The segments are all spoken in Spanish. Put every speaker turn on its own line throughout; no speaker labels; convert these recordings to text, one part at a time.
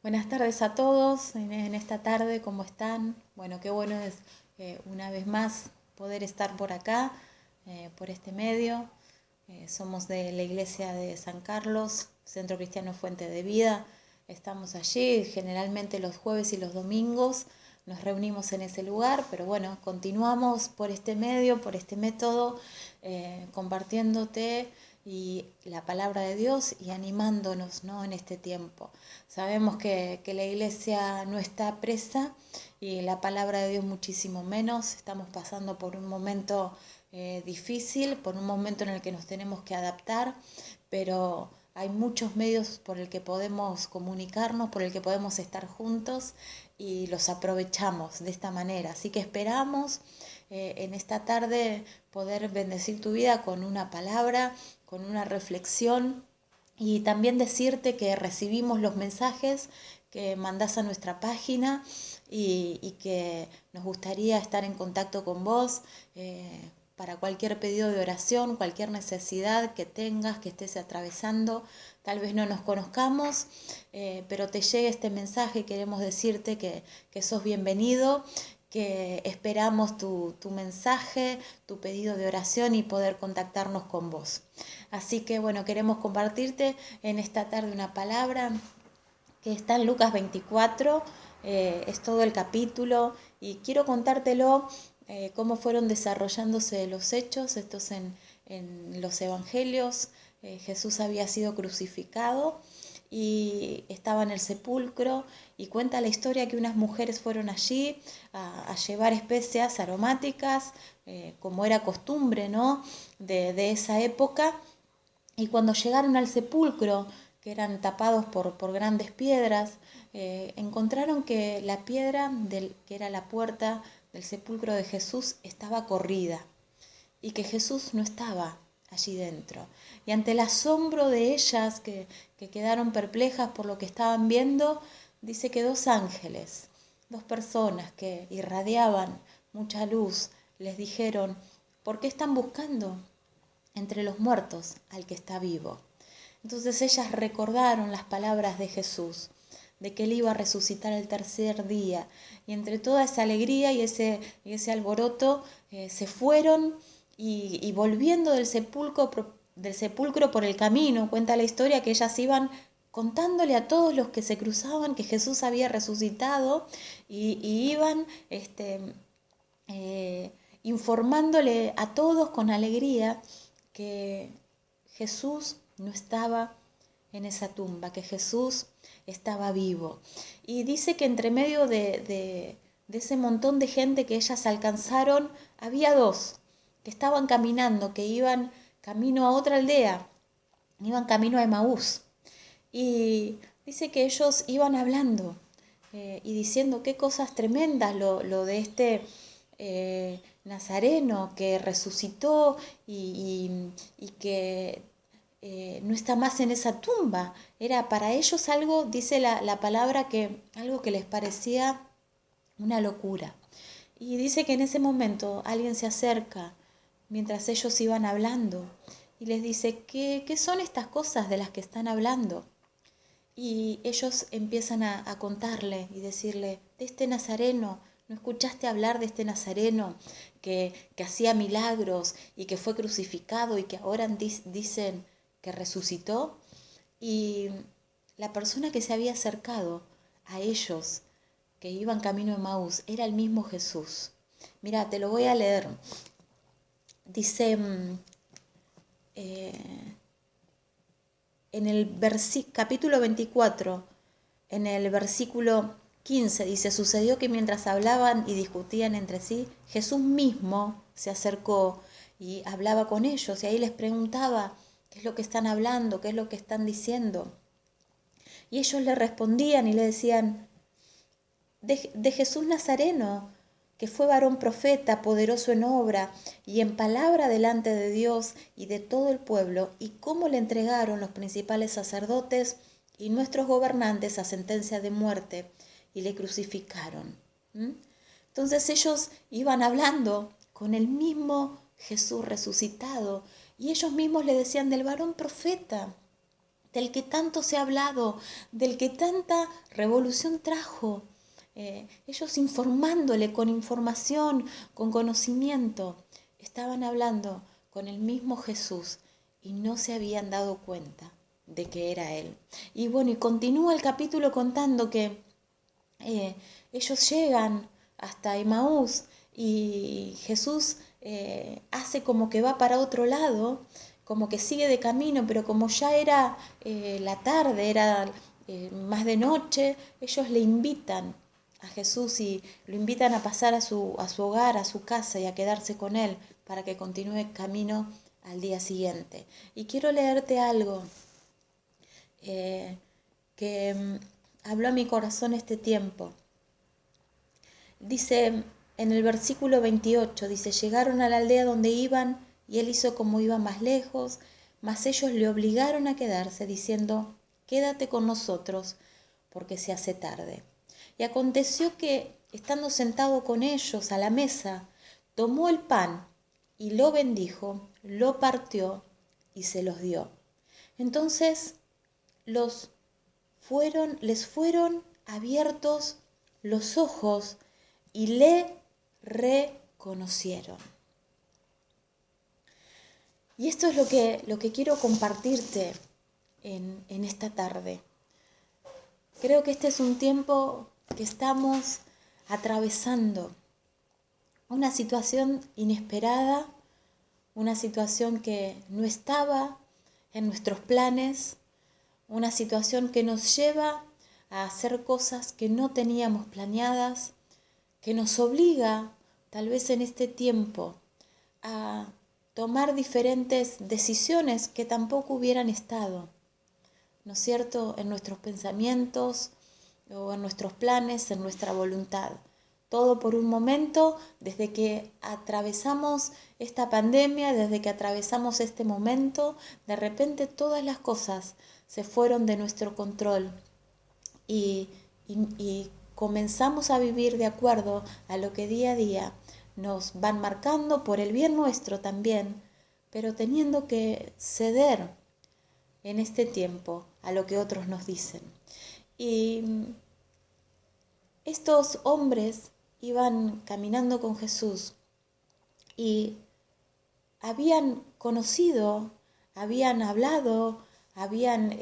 Buenas tardes a todos en esta tarde, ¿cómo están? Bueno, qué bueno es una vez más poder estar por acá, por este medio. Somos de la iglesia de San Carlos, Centro Cristiano Fuente de Vida. Estamos allí, generalmente los jueves y los domingos nos reunimos en ese lugar, pero bueno, continuamos por este medio, por este método, compartiéndote y la palabra de Dios y animándonos, ¿no?, en este tiempo. Sabemos que la iglesia no está presa y la palabra de Dios muchísimo menos. Estamos pasando por un momento difícil, por un momento en el que nos tenemos que adaptar, pero hay muchos medios por el que podemos comunicarnos, por el que podemos estar juntos y los aprovechamos de esta manera. Así que esperamos en esta tarde poder bendecir tu vida con una palabra, con una reflexión y también decirte que recibimos los mensajes que mandás a nuestra página y que nos gustaría estar en contacto con vos para cualquier pedido de oración, cualquier necesidad que tengas, que estés atravesando. Tal vez no nos conozcamos, pero te llegue este mensaje. Queremos decirte que sos bienvenido, que esperamos tu mensaje, tu pedido de oración y poder contactarnos con vos. Así que bueno, queremos compartirte en esta tarde una palabra que está en Lucas 24, es todo el capítulo y quiero contártelo cómo fueron desarrollándose los hechos, estos en los evangelios. Jesús había sido crucificado y estaba en el sepulcro y cuenta la historia que unas mujeres fueron allí a llevar especias aromáticas, como era costumbre, ¿no?, de esa época. Y cuando llegaron al sepulcro, que eran tapados por grandes piedras, encontraron que la piedra que era la puerta del sepulcro de Jesús estaba corrida y que Jesús no estaba allí dentro. Y ante el asombro de ellas, que quedaron perplejas por lo que estaban viendo, dice que dos ángeles, dos personas que irradiaban mucha luz, les dijeron: ¿por qué están buscando entre los muertos al que está vivo? Entonces ellas recordaron las palabras de Jesús, de que él iba a resucitar el tercer día. Y entre toda esa alegría y ese alboroto, se fueron y volviendo del sepulcro por el camino, cuenta la historia que ellas iban contándole a todos los que se cruzaban que Jesús había resucitado y iban informándole a todos con alegría que Jesús no estaba en esa tumba, que Jesús estaba vivo. Y dice que entre medio de ese montón de gente que ellas alcanzaron, había dos que estaban caminando, que iban camino a otra aldea, iban camino a Emaús. Y dice que ellos iban hablando y diciendo qué cosas tremendas lo de este Nazareno que resucitó y que no está más en esa tumba. Era para ellos algo, dice la palabra, que algo que les parecía una locura. Y dice que en ese momento alguien se acerca mientras ellos iban hablando y les dice: ¿qué son estas cosas de las que están hablando? Y ellos empiezan a contarle y decirle: de este Nazareno, ¿no escuchaste hablar de este Nazareno que hacía milagros y que fue crucificado y que ahora dicen que resucitó? Y la persona que se había acercado a ellos, que iban camino de Maús, era el mismo Jesús. Mira, te lo voy a leer. Dice en el capítulo 24, en el versículo 15, dice: sucedió que mientras hablaban y discutían entre sí, Jesús mismo se acercó y hablaba con ellos, y ahí les preguntaba: ¿qué es lo que están hablando? ¿Qué es lo que están diciendo? Y ellos le respondían y le decían: de Jesús Nazareno, que fue varón profeta, poderoso en obra y en palabra delante de Dios y de todo el pueblo, y cómo le entregaron los principales sacerdotes y nuestros gobernantes a sentencia de muerte y le crucificaron. Entonces ellos iban hablando con el mismo Jesús resucitado y ellos mismos le decían del varón profeta, del que tanto se ha hablado, del que tanta revolución trajo. Ellos informándole con información, con conocimiento, estaban hablando con el mismo Jesús y no se habían dado cuenta de que era Él. Y bueno, y continúa el capítulo contando que ellos llegan hasta Emaús y Jesús hace como que va para otro lado, como que sigue de camino, pero como ya era la tarde, era más de noche, ellos le invitan a Jesús y lo invitan a pasar a su hogar, a su casa y a quedarse con él para que continúe camino al día siguiente. Y quiero leerte algo que habló a mi corazón este tiempo. Dice en el versículo 28, dice, llegaron a la aldea donde iban y él hizo como iba más lejos, mas ellos le obligaron a quedarse diciendo, quédate con nosotros porque se hace tarde. Y aconteció que, estando sentado con ellos a la mesa, tomó el pan y lo bendijo, lo partió y se los dio. Entonces les fueron abiertos los ojos y le reconocieron. Y esto es lo que quiero compartirte en esta tarde. Creo que este es un tiempo que estamos atravesando una situación inesperada, una situación que no estaba en nuestros planes, una situación que nos lleva a hacer cosas que no teníamos planeadas, que nos obliga, tal vez en este tiempo, a tomar diferentes decisiones que tampoco hubieran estado, ¿no es cierto?, en nuestros pensamientos o en nuestros planes, en nuestra voluntad. Todo por un momento, desde que atravesamos esta pandemia, desde que atravesamos este momento, de repente todas las cosas se fueron de nuestro control y comenzamos a vivir de acuerdo a lo que día a día nos van marcando por el bien nuestro también, pero teniendo que ceder en este tiempo a lo que otros nos dicen. Y estos hombres iban caminando con Jesús y habían conocido, habían hablado, habían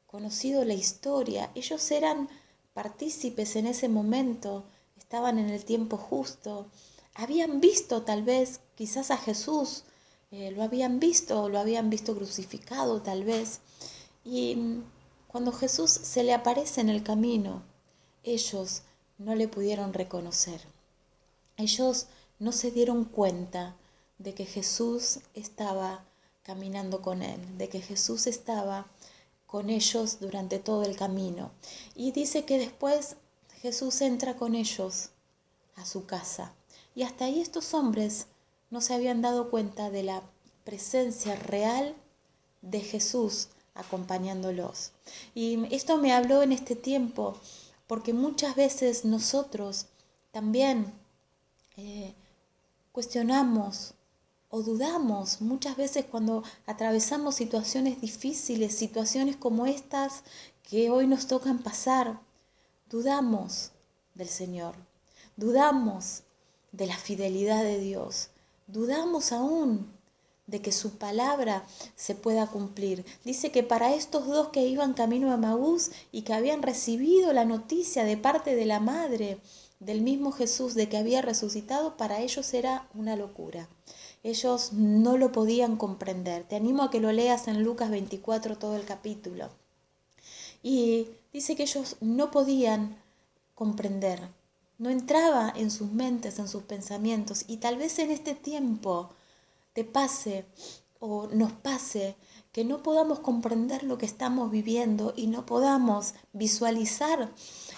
conocido la historia. Ellos eran partícipes en ese momento, estaban en el tiempo justo, habían visto tal vez, quizás a Jesús, lo habían visto crucificado tal vez. Y cuando Jesús se le aparece en el camino, ellos no le pudieron reconocer. Ellos no se dieron cuenta de que Jesús estaba caminando con él, de que Jesús estaba con ellos durante todo el camino. Y dice que después Jesús entra con ellos a su casa. Y hasta ahí estos hombres no se habían dado cuenta de la presencia real de Jesús acompañándolos. Y esto me habló en este tiempo, porque muchas veces nosotros también cuestionamos o dudamos, muchas veces cuando atravesamos situaciones difíciles, situaciones como estas que hoy nos tocan pasar, dudamos del Señor, dudamos de la fidelidad de Dios, dudamos aún de que su palabra se pueda cumplir. Dice que para estos dos que iban camino a Emaús y que habían recibido la noticia de parte de la madre del mismo Jesús de que había resucitado, para ellos era una locura. Ellos no lo podían comprender. Te animo a que lo leas en Lucas 24 todo el capítulo. Y dice que ellos no podían comprender, no entraba en sus mentes, en sus pensamientos. Y tal vez en este tiempo te pase o nos pase que no podamos comprender lo que estamos viviendo y no podamos visualizar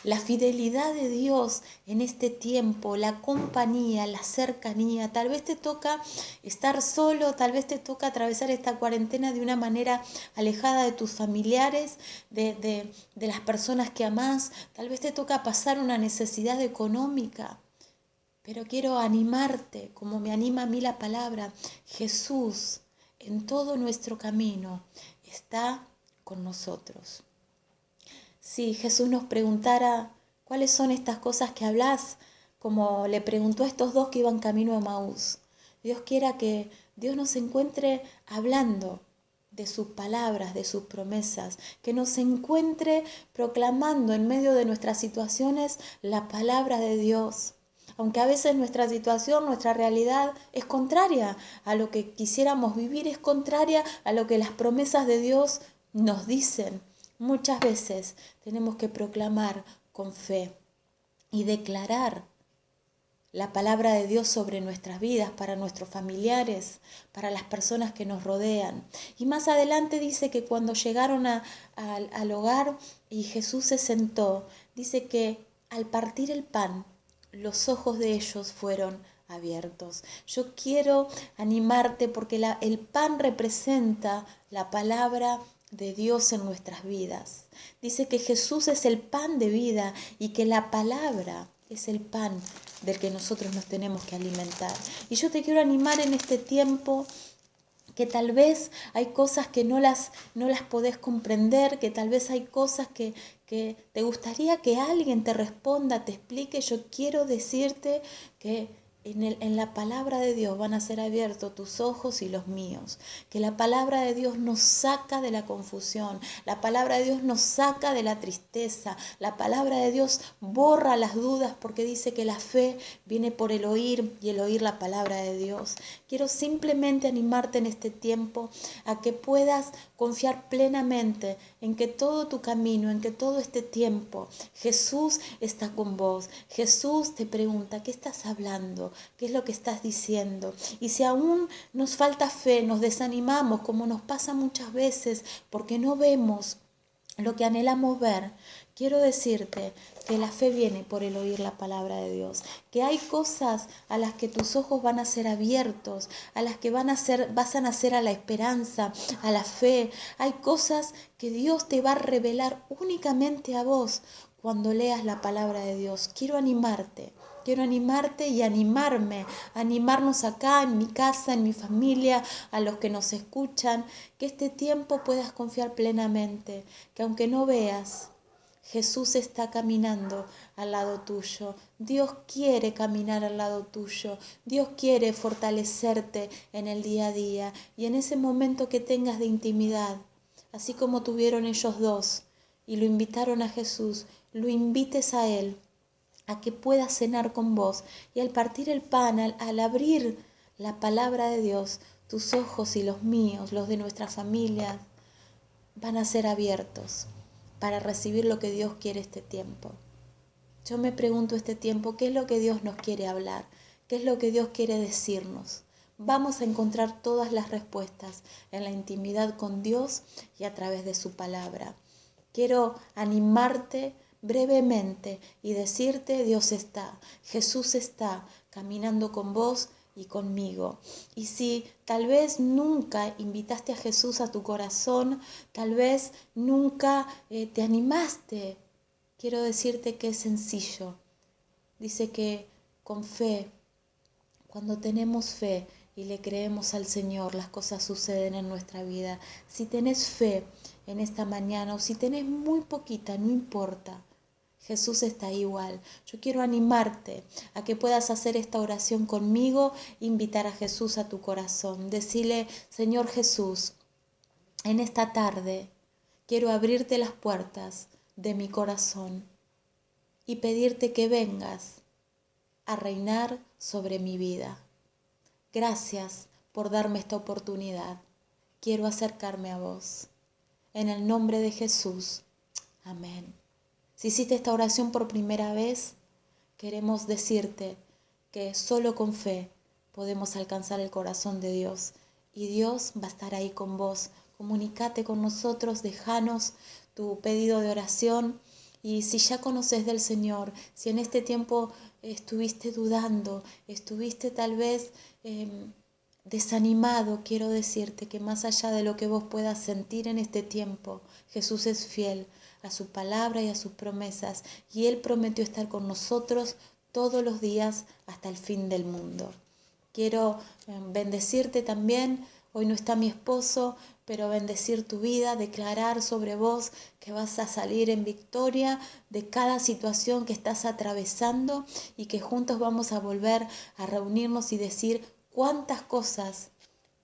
la fidelidad de Dios en este tiempo, la compañía, la cercanía. Tal vez te toca estar solo, tal vez te toca atravesar esta cuarentena de una manera alejada de tus familiares, de las personas que amás. Tal vez te toca pasar una necesidad económica. Pero quiero animarte, como me anima a mí la palabra, Jesús en todo nuestro camino está con nosotros. Si Jesús nos preguntara, ¿cuáles son estas cosas que hablas? Como le preguntó a estos dos que iban camino a Emaús. Dios quiera que Dios nos encuentre hablando de sus palabras, de sus promesas, que nos encuentre proclamando en medio de nuestras situaciones la palabra de Dios. Aunque a veces nuestra situación, nuestra realidad es contraria a lo que quisiéramos vivir, es contraria a lo que las promesas de Dios nos dicen. Muchas veces tenemos que proclamar con fe y declarar la palabra de Dios sobre nuestras vidas, para nuestros familiares, para las personas que nos rodean. Y más adelante dice que cuando llegaron al hogar y Jesús se sentó, dice que al partir el pan, los ojos de ellos fueron abiertos. Yo quiero animarte porque el pan representa la palabra de Dios en nuestras vidas. Dice que Jesús es el pan de vida y que la palabra es el pan del que nosotros nos tenemos que alimentar. Y yo te quiero animar en este tiempo que tal vez hay cosas que no las podés comprender, que tal vez hay cosas que te gustaría que alguien te responda, te explique. Yo quiero decirte que en la palabra de Dios van a ser abiertos tus ojos y los míos, que la palabra de Dios nos saca de la confusión, la palabra de Dios nos saca de la tristeza, la palabra de Dios borra las dudas porque dice que la fe viene por el oír y el oír la palabra de Dios. Quiero simplemente animarte en este tiempo a que puedas confiar plenamente en que todo tu camino, en que todo este tiempo Jesús está con vos. Jesús te pregunta, ¿qué estás hablando? ¿Qué es lo que estás diciendo? Y si aún nos falta fe, nos desanimamos, como nos pasa muchas veces, porque no vemos lo que anhelamos ver, quiero decirte que la fe viene por el oír la palabra de Dios, que hay cosas a las que tus ojos van a ser abiertos, a las que vas a nacer a la esperanza, a la fe. Hay cosas que Dios te va a revelar únicamente a vos cuando leas la palabra de Dios. Quiero animarte y animarnos acá en mi casa, en mi familia, a los que nos escuchan, que este tiempo puedas confiar plenamente, que aunque no veas, Jesús está caminando al lado tuyo. Dios quiere caminar al lado tuyo. Dios quiere fortalecerte en el día a día y en ese momento que tengas de intimidad, así como tuvieron ellos dos y lo invitaron a Jesús, lo invites a Él, a que pueda cenar con vos. Y al partir el pan, al abrir la palabra de Dios, tus ojos y los míos, los de nuestra familia, van a ser abiertos para recibir lo que Dios quiere este tiempo. Yo me pregunto este tiempo, ¿qué es lo que Dios nos quiere hablar? ¿Qué es lo que Dios quiere decirnos? Vamos a encontrar todas las respuestas en la intimidad con Dios y a través de su palabra. Quiero animarte brevemente y decirte, Dios está, Jesús está caminando con vos y conmigo. Y si tal vez nunca invitaste a Jesús a tu corazón, tal vez nunca te animaste, quiero decirte que es sencillo. Dice que con fe, cuando tenemos fe y le creemos al Señor, las cosas suceden en nuestra vida. Si tenés fe en esta mañana o si tenés muy poquita, no importa. Jesús está igual. Yo quiero animarte a que puedas hacer esta oración conmigo, invitar a Jesús a tu corazón. Decirle, Señor Jesús, en esta tarde quiero abrirte las puertas de mi corazón y pedirte que vengas a reinar sobre mi vida. Gracias por darme esta oportunidad. Quiero acercarme a vos. En el nombre de Jesús. Amén. Si hiciste esta oración por primera vez, queremos decirte que solo con fe podemos alcanzar el corazón de Dios y Dios va a estar ahí con vos. Comunícate con nosotros, déjanos tu pedido de oración y si ya conoces del Señor, si en este tiempo estuviste dudando, estuviste tal vez desanimado, quiero decirte que más allá de lo que vos puedas sentir en este tiempo, Jesús es fiel a su palabra y a sus promesas, y Él prometió estar con nosotros todos los días hasta el fin del mundo. Quiero bendecirte también, hoy no está mi esposo, pero bendecir tu vida, declarar sobre vos que vas a salir en victoria de cada situación que estás atravesando y que juntos vamos a volver a reunirnos y decir cuántas cosas,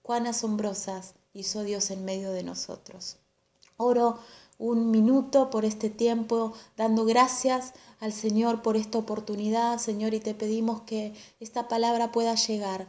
cuán asombrosas hizo Dios en medio de nosotros. Oro un minuto por este tiempo, dando gracias al Señor por esta oportunidad, Señor, y te pedimos que esta palabra pueda llegar,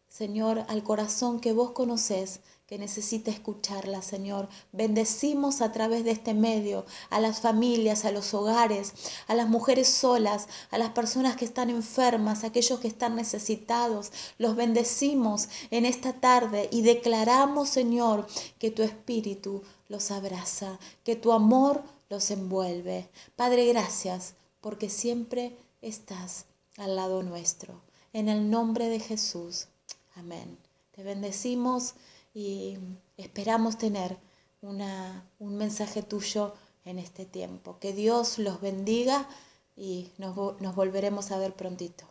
Señor, al corazón que vos conocés, que necesita escucharla, Señor. Bendecimos a través de este medio a las familias, a los hogares, a las mujeres solas, a las personas que están enfermas, a aquellos que están necesitados. Los bendecimos en esta tarde y declaramos, Señor, que tu espíritu los abraza, que tu amor los envuelve. Padre, gracias, porque siempre estás al lado nuestro. En el nombre de Jesús. Amén. Te bendecimos y esperamos tener un mensaje tuyo en este tiempo. Que Dios los bendiga y nos volveremos a ver prontito.